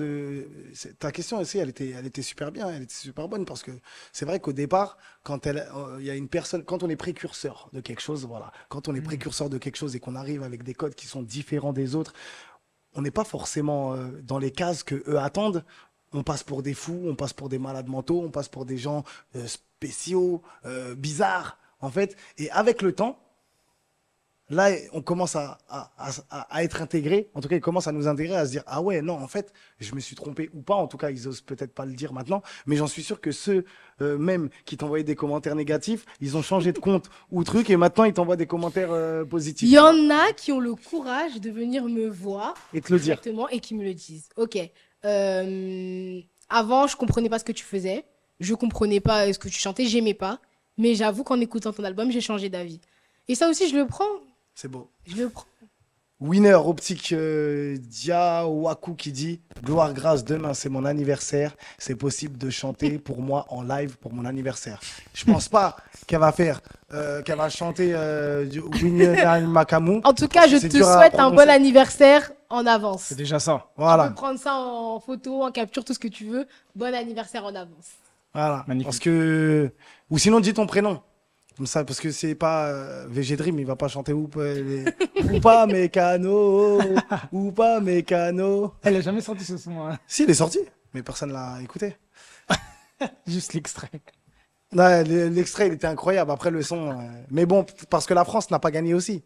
ta question aussi, elle était super bien, elle était super bonne parce que c'est vrai qu'au départ, quand il y a une personne, quand on est précurseur de quelque chose, voilà, quand on est précurseur de quelque chose et qu'on arrive avec des codes qui sont différents des autres, on n'est pas forcément dans les cases que eux attendent. On passe pour des fous, on passe pour des malades mentaux, on passe pour des gens spéciaux, bizarres, en fait. Et avec le temps, là, on commence à être intégré. En tout cas, ils commencent à nous intégrer, à se dire, ah ouais, non, en fait, je me suis trompé ou pas. En tout cas, ils osent peut-être pas le dire maintenant. Mais j'en suis sûr que ceux même qui t'envoyaient des commentaires négatifs, ils ont changé de compte ou truc et maintenant, ils t'envoient des commentaires positifs. Il y en a qui ont le courage de venir me voir Et te le dire. directement et qui me le disent. Ok, avant, je comprenais pas ce que tu faisais. Je comprenais pas ce que tu chantais, j'aimais pas. Mais j'avoue qu'en écoutant ton album, j'ai changé d'avis. Et ça aussi, je le prends. C'est beau. Je le prends. Winner Optique Diawaku qui dit gloire grâce, demain c'est mon anniversaire, c'est possible de chanter pour moi en live pour mon anniversaire. Je pense pas qu'elle va faire qu'elle va chanter du Winner Makamu. En tout cas, je C'est te dur à souhaite un bon prononcer. anniversaire en avance. C'est déjà ça. Tu Voilà, peux prendre ça en photo, en capture, tout ce que tu veux. Bon anniversaire en avance. voilà. Magnifique. Parce que ou sinon dis ton prénom. Comme ça, parce que c'est pas VG Dream, il va pas chanter ou pas Mécano, ou pas Mécano. Elle a jamais sorti ce son, hein. Si, il est sorti, mais personne l'a écouté. Juste l'extrait. Ouais, l'extrait, il était incroyable. Après, le son. Mais bon, parce que la France n'a pas gagné aussi.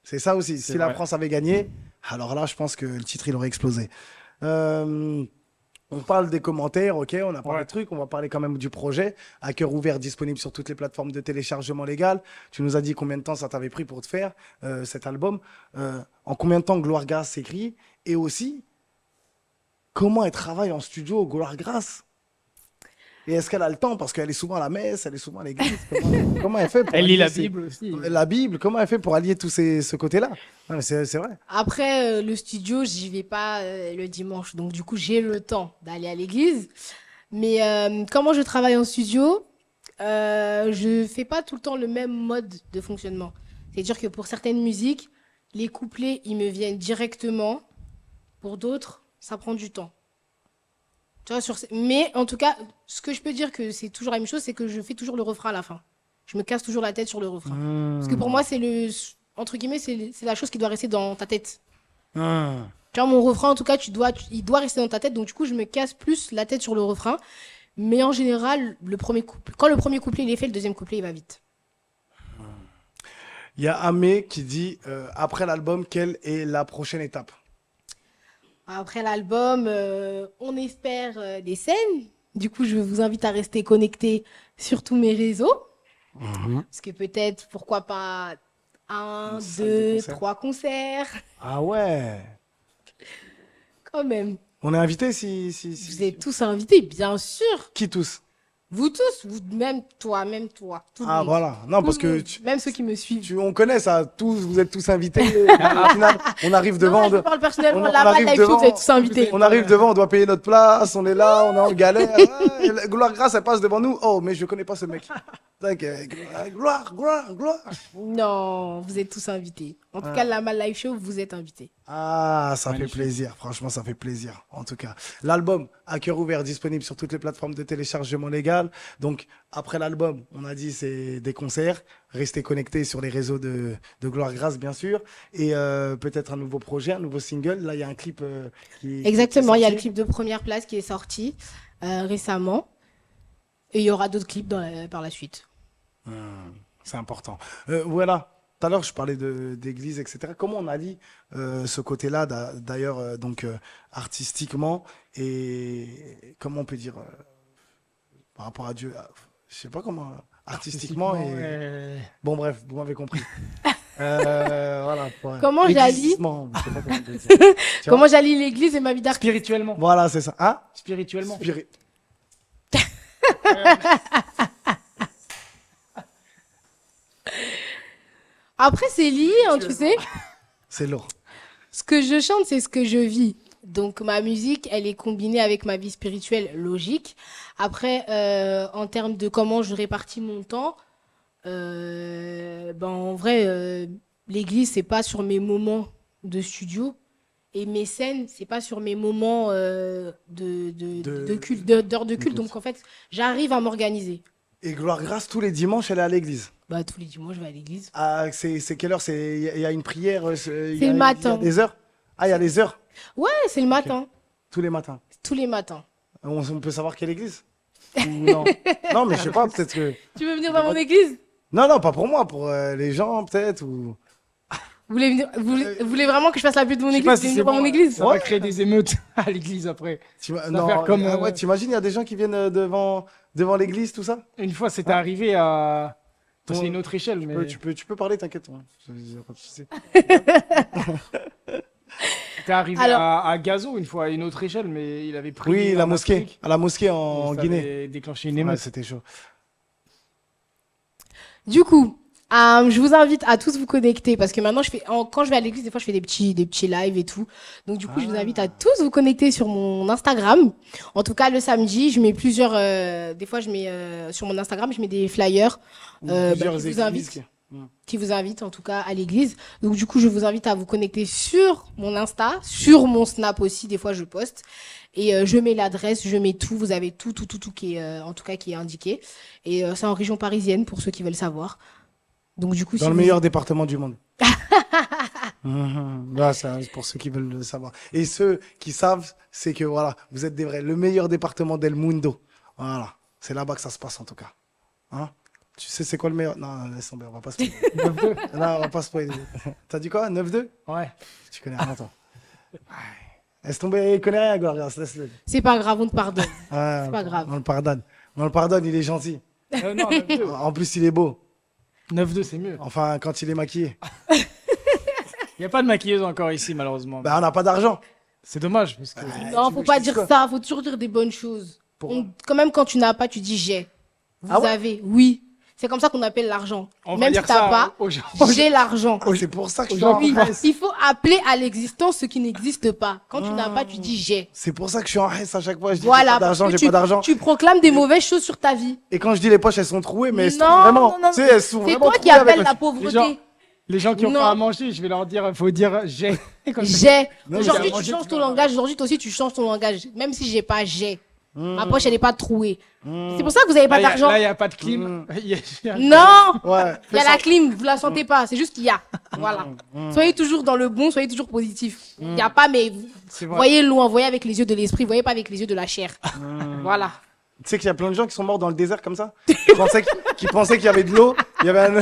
C'est ça aussi. Si la vrai. France avait gagné, Alors là, je pense que le titre, il aurait explosé. Euh, on parle des commentaires, ok, on a parlé Ouais. de trucs, on va parler quand même du projet. À cœur ouvert, disponible sur toutes les plateformes de téléchargement légal. Tu nous as dit combien de temps ça t'avait pris pour te faire cet album. En combien de temps Gloire Grace s'écrit. Et aussi, comment elle travaille en studio, Gloire Grace. Et est-ce qu'elle a le temps? Parce qu'elle est souvent à la messe, elle est souvent à l'église. Comment elle fait pour Elle lit allier la ces- Bible aussi. La Bible, comment elle fait pour allier ce côté-là? Ouais, mais c'est vrai. Après, le studio, j'y vais pas le dimanche. Donc, du coup, j'ai le temps d'aller à l'église. Mais comment je travaille en studio, je fais pas tout le temps le même mode de fonctionnement. C'est-à-dire que pour certaines musiques, les couplets, ils me viennent directement. Pour d'autres, ça prend du temps. Tu vois, mais en tout cas, ce que je peux dire que c'est toujours la même chose, c'est que je fais toujours le refrain à la fin. Je me casse toujours la tête sur le refrain. Parce que pour moi, c'est entre guillemets, c'est la chose qui doit rester dans ta tête. Hum. Tu vois, mon refrain, en tout cas, il doit rester dans ta tête. Donc, du coup, je me casse plus la tête sur le refrain. Mais en général, quand le premier couplet il est fait, le deuxième couplet, il va vite. Il y a Amé qui dit après l'album, quelle est la prochaine étape? Après l'album, on espère des scènes. Du coup, je vous invite à rester connectés sur tous mes réseaux. Parce que peut-être, pourquoi pas, Une 1, salle de 2, concert. 3 concerts. Ah ouais. Quand même. On est invité si. Vous êtes tous invités, bien sûr. Qui tous? Vous tous, même toi. Tout le Ah monde. voilà. Non, Tout parce le que monde. Même ceux qui me suivent. on connaît ça. Tous, vous êtes tous invités. Au final, on arrive devant. Non, là, je parle personnellement. on Là-bas, arrive live devant, show, vous êtes tous invités. On arrive devant, on doit payer notre place, on est là, on est en galère. Ouais, Gloire Grace, elle passe devant nous. Oh, mais je connais pas ce mec. Tac, gloire. Non, vous êtes tous invités. En tout cas, la Mal Live Show, vous êtes invités. Ah, ça Magnifique. fait plaisir. Franchement, ça fait plaisir. En tout cas, l'album à cœur ouvert, disponible sur toutes les plateformes de téléchargement légal. Donc, après l'album, on a dit c'est des concerts. Restez connectés sur les réseaux de Gloire Grace, bien sûr. Et peut-être un nouveau projet, un nouveau single. Là, il y a un clip qui Exactement, qui est il y a le sorti. clip de Première Place qui est sorti récemment. Et il y aura d'autres clips par la suite. C'est important. Voilà. Tout à l'heure, je parlais d'église, etc. Comment on allie ce côté-là, d'ailleurs, artistiquement, et comment on peut dire, par rapport à Dieu, je sais pas comment, artistiquement et... Bon, bref, vous m'avez compris. Voilà. Comment j'allie Église-ment, je sais pas comment on peut dire. Tu vois Comment j'allie l'église et ma vie d'artiste? Spirituellement. Voilà, c'est ça. Hein? Spirituellement. Après, c'est lié, hein, tu sais. C'est lourd. Ce que je chante, c'est ce que je vis. Donc, ma musique, elle est combinée avec ma vie spirituelle, logique. Après, en termes de comment je répartis mon temps, en vrai, l'église, c'est pas sur mes moments de studio. Et mes scènes, c'est pas sur mes moments de culte, d'heures de culte. Donc, en fait, j'arrive à m'organiser. Et Gloire Grace, tous les dimanches, elle est à l'église. Bah, tous les dimanches, je vais à l'église. Ah, c'est quelle heure? Il y a une prière? C'est le matin. Il y a des heures? Ah, il y a les heures? Ouais, c'est le matin. Tous les matins. Tous les matins. On peut savoir quelle église? Ou non? Non, mais je sais pas, peut-être que... Tu veux venir dans mon église? Non, non, pas pour moi, pour les gens, peut-être, ou... Vous voulez vraiment que je fasse la pute de mon Je sais église? pas Vous si voulez c'est venir dans bon, mon église? Ça va créer des émeutes à l'église après. Non, faire comme, ouais, t'imagines, il y a des gens qui viennent devant l'église, tout ça? Une fois, c'était arrivé à. Ton- C'est une autre échelle, mais. Tu peux parler, t'inquiète. Ouais. Y a pas de souci. C'était arrivé Alors- à Gazo une fois, à une autre échelle, mais il avait pris. Oui, la mosquée. À la mosquée en Guinée. Guinée. Déclenché une Ouais, émeute. c'était chaud. Du coup, je vous invite à tous vous connecter parce que maintenant, quand je vais à l'église, des fois, je fais des petits lives et tout. Donc, du coup, je vous invite à tous vous connecter sur mon Instagram. En tout cas, le samedi, je mets des fois, je mets sur mon Instagram, je mets des flyers Plusieurs qui vous églises invitent. Qui vous invite en tout cas à l'église. Donc du coup, je vous invite à vous connecter sur mon Insta, sur mon Snap aussi, des fois je poste. Et je mets l'adresse, je mets tout, vous avez tout qui est, en tout cas qui est indiqué. Et c'est en région parisienne pour ceux qui veulent savoir. Donc du coup, Dans le meilleur département du monde. Là, c'est pour ceux qui veulent le savoir. Et ceux qui savent, c'est que voilà, vous êtes des vrais. Le meilleur département del mundo. Voilà. C'est là-bas que ça se passe en tout cas. Hein? Tu sais c'est quoi le meilleur? Non, laisse tomber, on va pas spoiler. Non, on va pas spoiler. T'as dit quoi? 9-2? Ouais. Tu connais rien, toi. Laisse tomber, il connaît rien, Glorious, laisse-le. C'est pas grave, on te pardonne. Ouais, C'est pas grave. On le pardonne. On le pardonne, il est gentil. Non, 9-2. En plus, il est beau. 9-2, c'est mieux. Enfin, quand il est maquillé. Il n'y a pas de maquilleuse encore ici, malheureusement. Bah, on n'a pas d'argent. C'est dommage. Parce que... Non, tu faut veux pas que je dise dire quoi? ça. Faut toujours dire des bonnes choses. Pourquoi Quand même, quand tu n'as pas, tu dis j'ai. Vous Ah ouais avez, oui. C'est comme ça qu'on appelle l'argent. On va Même si dire t'as ça pas, aux gens. j'ai l'argent. Oh, c'est pour ça que je suis Aujourd'hui, en Oui, Hesse. il faut appeler à l'existence ce qui n'existe pas. Quand tu n'as pas, tu dis j'ai. C'est pour ça que je suis en Hesse à chaque fois. Je dis Voilà. j'ai pas d'argent, parce que j'ai pas d'argent. tu proclames des mauvaises choses sur ta vie. Et quand je dis les poches, elles sont trouées, mais elles sont Non, vraiment. non, non, Tu sais, elles sont C'est vraiment toi qui trouées avec appelles la gens- pauvreté. Les gens qui n'ont Non. pas à manger, je vais leur dire, faut dire j'ai. Comme ça. J'ai. Non, Aujourd'hui, mais- tu changes ton langage. Aujourd'hui, toi aussi, tu changes ton langage. Même si j'ai pas, j'ai. Ma poche, elle n'est pas trouée. C'est pour ça que vous n'avez pas d'argent. Là, il n'y a pas de clim. Non! Ouais. Il y a la clim, vous la sentez pas. C'est juste qu'il y a. Voilà. Soyez toujours dans le bon, soyez toujours positif. Il n'y a pas, mais C'est vrai. voyez loin, voyez avec les yeux de l'esprit, voyez pas avec les yeux de la chair. Voilà. Tu sais qu'il y a plein de gens qui sont morts dans le désert comme ça qui pensaient qu'il y avait de l'eau. Il y avait un.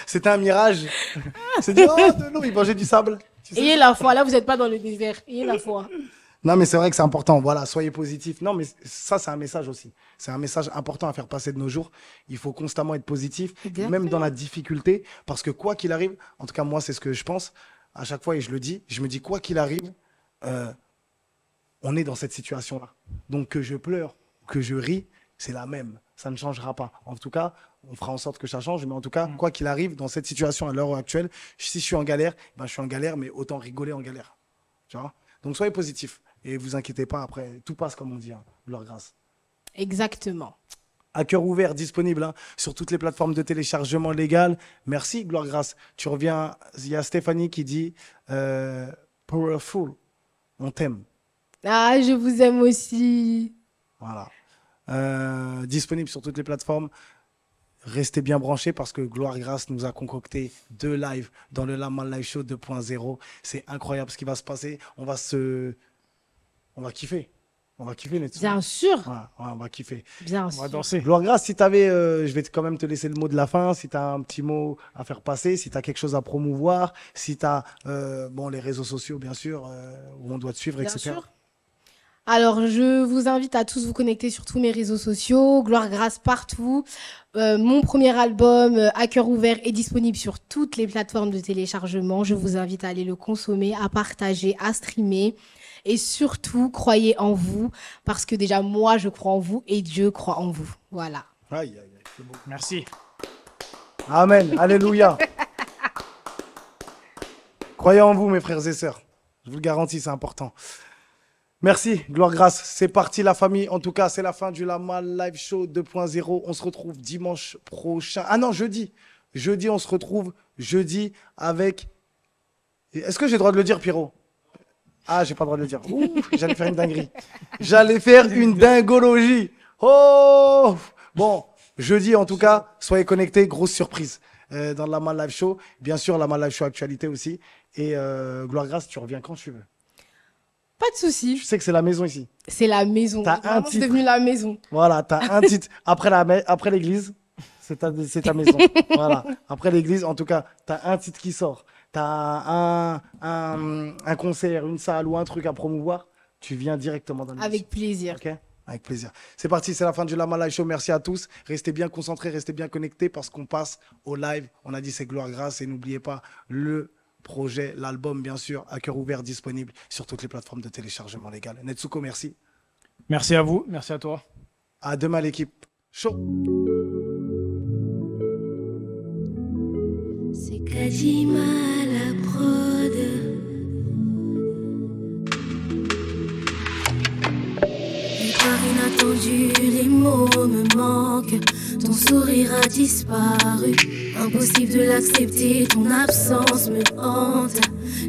C'était un mirage. C'est dit, oh, de l'eau, ils mangeaient du sable. Tu sais. Ayez la foi. Là, vous n'êtes pas dans le désert. Ayez la foi. Non, mais c'est vrai que c'est important. Voilà, soyez positifs. Non, mais ça, c'est un message aussi. C'est un message important à faire passer de nos jours. Il faut constamment être positif, Exactement. même dans la difficulté. Parce que quoi qu'il arrive, en tout cas, moi, c'est ce que je pense. À chaque fois, et je le dis, je me dis, quoi qu'il arrive, on est dans cette situation-là. Donc, que je pleure, que je ris, c'est la même. Ça ne changera pas. En tout cas, on fera en sorte que ça change. Mais en tout cas, quoi qu'il arrive, dans cette situation à l'heure actuelle, si je suis en galère, ben, je suis en galère, mais autant rigoler en galère. Tu vois? Donc, soyez positifs. Et vous inquiétez pas, après, tout passe comme on dit, hein, leur grâce. Exactement. À cœur ouvert, disponible hein, sur toutes les plateformes de téléchargement légal. Merci, Gloire Grâce. Tu reviens, il y a Stéphanie qui dit Powerful, on t'aime. Ah, je vous aime aussi. Voilà. Disponible sur toutes les plateformes. Restez bien branchés parce que Gloire Grâce nous a concocté 2 lives dans le Lamal Live Show 2.0. C'est incroyable ce qui va se passer. On va kiffer. On va kiffer, Netsu. Bien sûr. Ouais, on va kiffer. Bien On va sûr. danser. Gloire Grâce, si tu avais, je vais quand même te laisser le mot de la fin, si tu as un petit mot à faire passer, si tu as quelque chose à promouvoir, si tu as bon, les réseaux sociaux, bien sûr, où on doit te suivre, Bien etc. sûr. Alors, je vous invite à tous vous connecter sur tous mes réseaux sociaux, Gloire Grâce partout. Mon premier album, À cœur ouvert, est disponible sur toutes les plateformes de téléchargement. Je vous invite à aller le consommer, à partager, à streamer. Et surtout, croyez en vous, parce que déjà, moi, je crois en vous et Dieu croit en vous. Voilà. Aïe, aïe, aïe, c'est beau. Merci. Amen, alléluia. Croyez en vous, mes frères et sœurs. Je vous le garantis, c'est important. Merci, Gloire Grâce. C'est parti, la famille. En tout cas, c'est la fin du Lamal Live Show 2.0. On se retrouve dimanche prochain. Ah non, jeudi. Jeudi, on se retrouve jeudi avec... Est-ce que j'ai le droit de le dire, Pierrot? Ah, j'ai pas le droit de le dire. Ouh, j'allais faire une dinguerie. J'allais faire une dingologie. Oh! Bon, jeudi, en tout cas, soyez connectés. Grosse surprise dans le Lamal Live Show. Bien sûr, Lamal Live Show Actualité aussi. Et Gloire Grâce, tu reviens quand tu veux. Pas de souci. Tu sais que c'est la maison ici. C'est la maison. T'as un Vraiment, c'est titre. devenu la maison. Voilà, t'as un titre. Après l'église, c'est ta maison. Voilà. Après l'église, en tout cas, t'as un titre qui sort. T'as un concert, une salle ou un truc à promouvoir. Tu viens directement dans l'émission. Avec plaisir. Ok? Avec plaisir. C'est parti, c'est la fin du Lamal Live Show. Merci à tous. Restez bien concentrés, restez bien connectés parce qu'on passe au live. On a dit c'est Gloire Grâce et n'oubliez pas le projet, l'album, bien sûr, à cœur ouvert, disponible sur toutes les plateformes de téléchargement légal. Netsuko, merci. Merci à vous. Merci à toi. À demain, l'équipe. Chaud. C'est Kajima à la prod. Et par inattendu, les mots me manquent. Ton sourire a disparu. Impossible de l'accepter, ton absence me hante.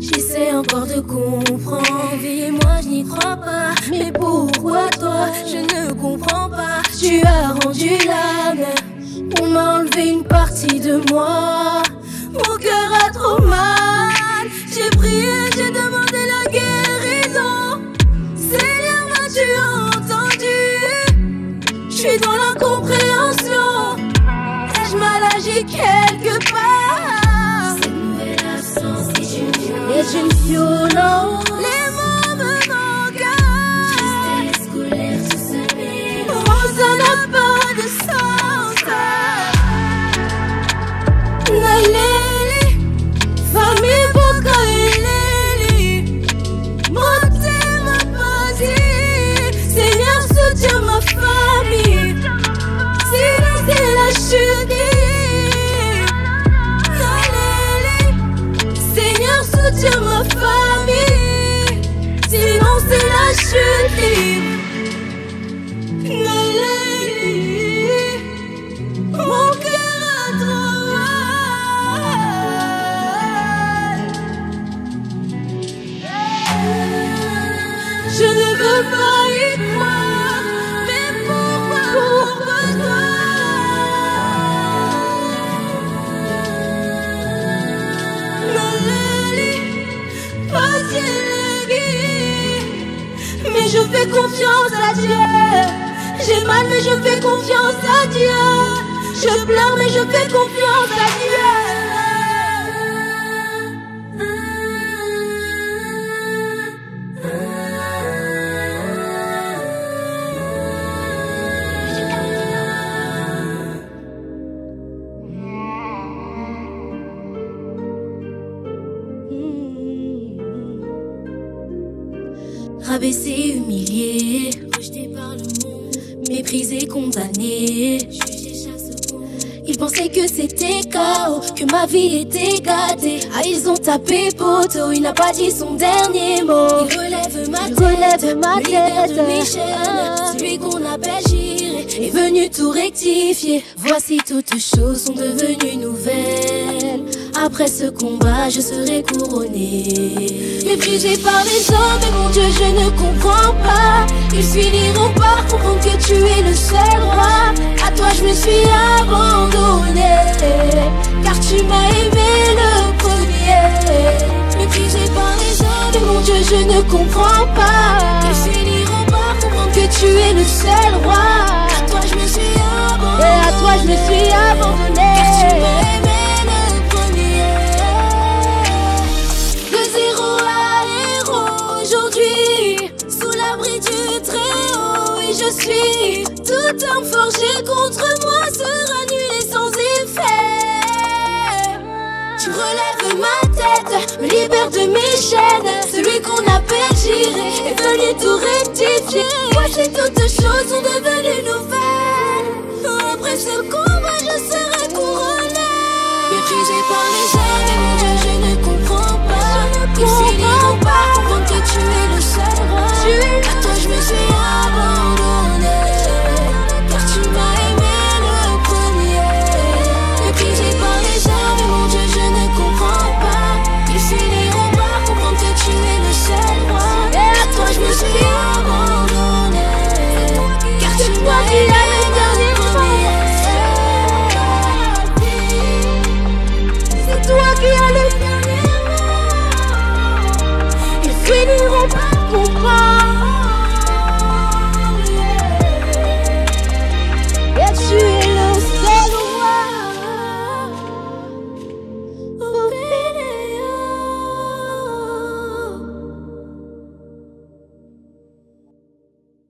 J'essaie encore de comprendre. Vie et moi, je n'y crois pas. Mais pourquoi toi, je ne comprends pas. Tu as rendu l'âme. On m'a enlevé une partie de moi. Mon cœur a trop mal. J'ai prié, j'ai demandé la guérison. Seigneur, m'as-tu entendu? Je suis dans l'incompréhension. naufragé quelque part. Cette nouvelle absence est une violence. Les mots me manquent. Tristesse, colère, tout se mélange. Oh, ça n'a pas de sens. Naleli, famille boka eleli. Moté ma passie. Seigneur, soutiens ma famille. Sinon c'est la chute. Naleli, Seigneur, soutiens ma famille. Sinon c'est la chute. Naleli, mon cœur a trop mal. Je ne veux pas y croire, mais pourquoi toi? Naleli, mais je fais confiance à Dieu. J'ai mal mais je fais confiance à Dieu. Je pleure mais je fais confiance à Dieu. Rabaissé, humilié, rejeté par le monde, méprisé, condamné, jugé chaque seconde. Ils pensaient que c'était chaos, que ma vie était gâtée. Ah, ils ont tapé poteau, il n'a pas dit son dernier mot. Il relève ma tête, libère de mes chaînes. Celui qu'on appelle Jiré est venu tout rectifier. Voici toutes choses sont devenues nouvelles. Après ce combat, je serai couronnée. Méprisée par les hommes, mais mon Dieu, je ne comprends pas. Ils finiront par comprendre que tu es le seul roi. À toi, je me suis abandonnée, car tu m'as aimé le premier. Méprisée par les hommes, mais mon Dieu, je ne comprends pas. Ils finiront par comprendre que tu es le seul roi. À toi, je me suis abandonnée, et à toi, je me suis abandonnée, car tu m'as aimé. Je suis tout homme forgé contre moi sera nul et sans effet. Tu relèves ma tête, me libère de mes chaînes. Celui qu'on appelle Jiré est venu tout rectifier. Voici toutes choses sont devenues nouvelles.